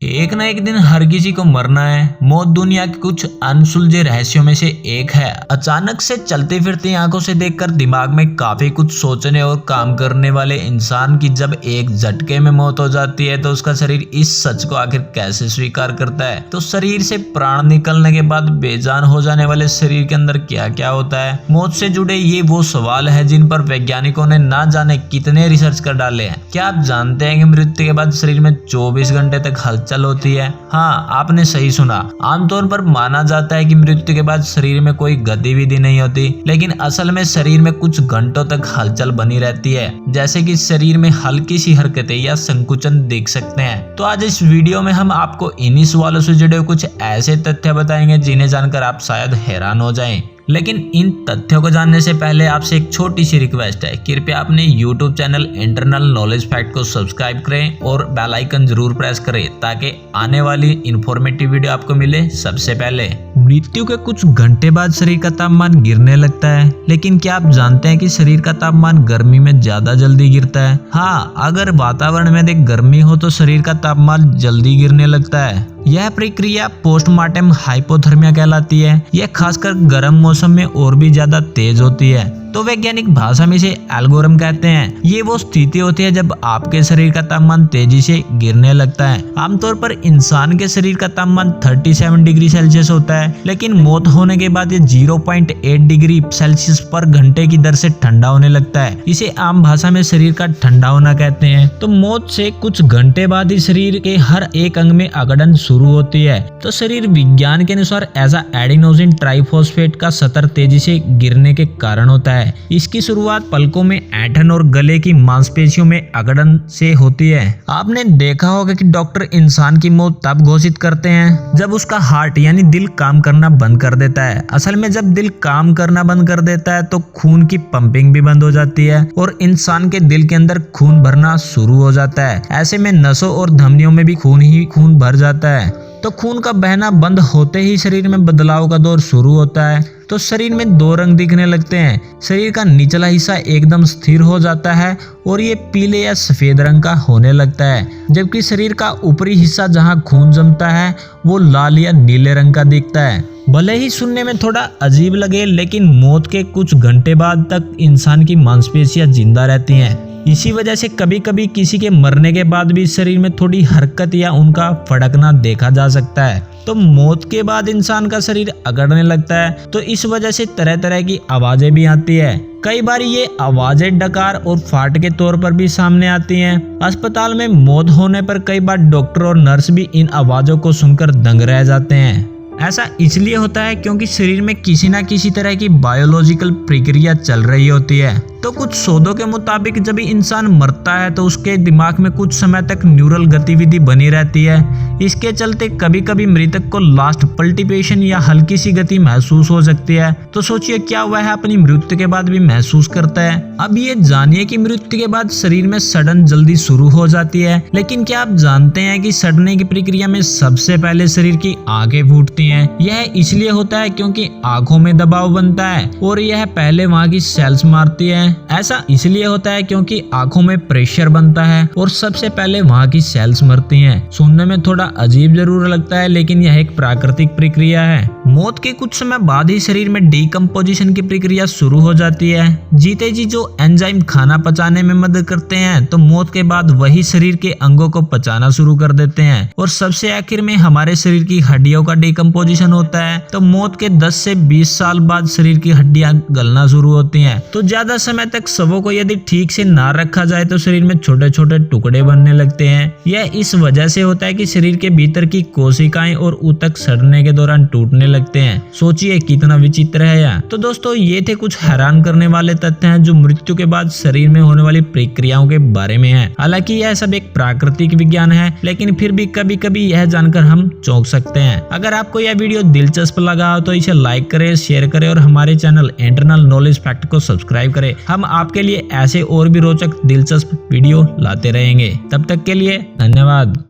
एक ना एक दिन हर किसी को मरना है। मौत दुनिया के कुछ अनसुलझे रहस्यों में से एक है। अचानक से चलती फिरती आंखों से देखकर दिमाग में काफी कुछ सोचने और काम करने वाले इंसान की जब एक झटके में मौत हो जाती है तो उसका शरीर इस सच को आखिर कैसे स्वीकार करता है। तो शरीर से प्राण निकलने के बाद बेजान हो जाने वाले शरीर के अंदर क्या क्या होता है। मौत से जुड़े ये वो सवाल है जिन पर वैज्ञानिकों ने ना जाने कितने रिसर्च कर डाले हैं। क्या आप जानते हैं कि मृत्यु के बाद शरीर में 24 घंटे तक हलचल होती है? हाँ, आपने सही सुना। आमतौर पर माना जाता है कि मृत्यु के बाद शरीर में कोई गतिविधि नहीं होती, लेकिन असल में शरीर में कुछ घंटों तक हलचल बनी रहती है, जैसे कि शरीर में हल्की सी हरकतें या संकुचन देख सकते हैं। तो आज इस वीडियो में हम आपको इन्हीं सवालों से जुड़े कुछ ऐसे तथ्य बताएंगे जिन्हें जानकर आप शायद हैरान हो जाएं। लेकिन इन तथ्यों को जानने से पहले आपसे एक छोटी सी रिक्वेस्ट है, कृपया अपने YouTube channel internal knowledge fact को सब्सक्राइब करें और बेल आइकन जरूर प्रेस करें ताकि आने वाली इंफॉर्मेटिव वीडियो आपको मिले सबसे पहले। मृत्यु के कुछ घंटे बाद शरीर का तापमान गिरने लगता है, लेकिन क्या आप जानते हैं कि शरीर का तापमान गर्मी में ज्यादा जल्दी गिरता है? हाँ, अगर वातावरण में अधिक गर्मी हो तो शरीर का तापमान जल्दी गिरने लगता है। यह प्रक्रिया पोस्टमार्टम हाइपोथर्मिया कहलाती है। यह खासकर गर्म मौसम में और भी ज्यादा तेज होती है। तो वैज्ञानिक भाषा में इसे एल्गोरिथम कहते हैं। ये वो स्थिति होती है जब आपके शरीर का तापमान तेजी से गिरने लगता है। आमतौर पर इंसान के शरीर का तापमान 37 डिग्री सेल्सियस होता है, लेकिन मौत होने के बाद ये 0.8 डिग्री सेल्सियस पर घंटे की दर से ठंडा होने लगता है। इसे आम भाषा में शरीर का ठंडा होना कहते हैं। तो मौत से कुछ घंटे बाद ही शरीर के हर एक अंग में अगड़न शुरू होती है। तो शरीर विज्ञान के अनुसार ऐसा एडिनोसिन ट्राइफॉस्फेट का स्तर तेजी से गिरने के कारण होता है। इसकी शुरुआत पलकों में ऐंठन और गले की मांसपेशियों में अगड़न से होती है। आपने देखा होगा कि डॉक्टर इंसान की मौत तब घोषित करते हैं जब उसका हार्ट यानी दिल काम करना बंद कर देता है। असल में जब दिल काम करना बंद कर देता है तो खून की पंपिंग भी बंद हो जाती है और इंसान के दिल के अंदर खून भरना शुरू हो जाता है। ऐसे में नसों और धमनियों में भी खून भर जाता है। तो खून का बहना बंद होते ही शरीर में बदलाव का दौर शुरू होता है। तो शरीर में दो रंग दिखने लगते हैं। शरीर का निचला हिस्सा एकदम स्थिर हो जाता है और ये पीले या सफेद रंग का होने लगता है, जबकि शरीर का ऊपरी हिस्सा जहां खून जमता है वो लाल या नीले रंग का दिखता है। भले ही सुनने में थोड़ा अजीब लगे, लेकिन मौत के कुछ घंटे बाद तक इंसान की मांसपेशियां जिंदा रहती हैं। इसी वजह से कभी कभी किसी के मरने के बाद भी शरीर में थोड़ी हरकत या उनका फड़कना देखा जा सकता है। तो मौत के बाद इंसान का शरीर अगड़ने लगता है, तो इस वजह से तरह तरह की आवाजें भी आती है। कई बार ये आवाजें डकार और फाट के तौर पर भी सामने आती हैं। अस्पताल में मौत होने पर कई बार डॉक्टर और नर्स भी इन आवाजों को सुनकर दंग रह जाते हैं। ऐसा इसलिए होता है क्योंकि शरीर में किसी न किसी तरह की बायोलॉजिकल प्रक्रिया चल रही होती है। तो कुछ शोधों के मुताबिक जब इंसान मरता है तो उसके दिमाग में कुछ समय तक न्यूरल गतिविधि बनी रहती है। इसके चलते कभी कभी मृतक को लास्ट पल्टिपेशन या हल्की सी गति महसूस हो सकती है। तो सोचिए, क्या वह अपनी मृत्यु के बाद भी महसूस करता है? अब ये जानिए कि मृत्यु के बाद शरीर में सड़न जल्दी शुरू हो जाती है, लेकिन क्या आप जानते हैं कि सड़ने की प्रक्रिया में सबसे पहले शरीर की आंखें फूटती हैं? यह इसलिए होता है क्योंकि आंखों में दबाव बनता है और यह पहले वहां की सेल्स मारती है। ऐसा इसलिए होता है क्योंकि आंखों में प्रेशर बनता है और सबसे पहले वहां की सेल्स मरती हैं। सुनने में थोड़ा अजीब जरूर लगता है, लेकिन यह एक प्राकृतिक प्रक्रिया है। मौत के कुछ समय बाद ही शरीर में डीकम्पोजिशन की प्रक्रिया शुरू हो जाती है। जीते जी जो एंजाइम खाना पचाने में मदद करते हैं, तो मौत के बाद वही शरीर के अंगों को पचाना शुरू कर देते हैं और सबसे आखिर में हमारे शरीर की हड्डियों का डीकम्पोजिशन होता है। तो मौत के 10 से 20 साल बाद शरीर की हड्डियां गलना शुरू होती हैं। तो ज्यादा समय तक शवों को यदि ठीक से ना रखा जाए तो शरीर में छोटे छोटे टुकड़े बनने लगते हैं। यह इस वजह से होता है कि शरीर के भीतर की कोशिकाएं और ऊतक सड़ने के दौरान टूटने लगते हैं। सोचिए कितना विचित्र है यह। तो दोस्तों, ये थे कुछ हैरान करने वाले तथ्य हैं जो मृत्यु के बाद शरीर में होने वाली प्रक्रियाओं के बारे में है। हालांकि यह सब एक प्राकृतिक विज्ञान है, लेकिन फिर भी कभी कभी यह जानकर हम चौंक सकते हैं। अगर आपको यह वीडियो दिलचस्प लगा हो तो इसे लाइक करें, शेयर करें और हमारे चैनल इंटरनल नॉलेज फैक्ट को सब्सक्राइब करें। हम आपके लिए ऐसे और भी रोचक दिलचस्प वीडियो लाते रहेंगे। तब तक के लिए धन्यवाद।